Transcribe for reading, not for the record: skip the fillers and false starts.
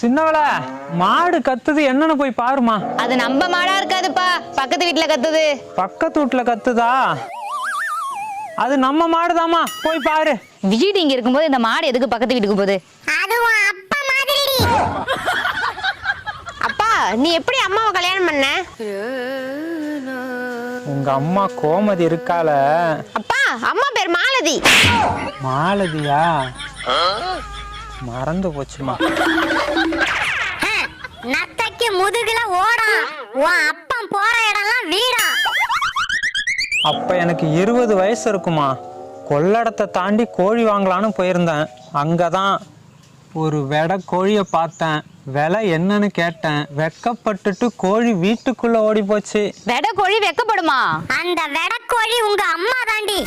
சின்னவள மாடு கத்துது, என்னன்னு போய் பாருமா. அது நம்ம மாடா இருக்காதுப்பா, பக்கத்து வீட்டுல கத்துது. பக்கத்து வீட்டுல கத்துதா? அது நம்ம மாடுதாமா, போய் பாரு. வீடு இங்க இருக்கும்போது இந்த மாடு எதுக்கு பக்கத்து வீட்டுக்கு போகுது? அதுவும் அப்பா மாதிரி. அப்பா, நீ எப்படி அம்மாவை கல்யாணம் பண்ண? உங்க அம்மா கோமதி இருக்கால. அப்பா, அம்மா பேர் மாலதி. மாலதியா? மறந்து போச்சுமா. நத்தைக்கு முதுகுல ஓடும், உன் அப்பன் போற இடம்லாம் வீடா. அப்ப எனக்கு 20 வயசு இருக்குமா. கொள்ளடத்தை தாண்டி கோழி வாங்கலான்னு போயிருந்தேன். அங்கதான் ஒரு வெடை கோழியை பார்த்தேன். விலை என்னன்னு கேட்டேன். வெக்கப்பட்டுட்டு கோழி வீட்டுக்குள்ள ஓடி போச்சு. வெடை கோழி வெக்கப்படுமா? அந்த வெடக்கோழி உங்க அம்மா தாண்டி.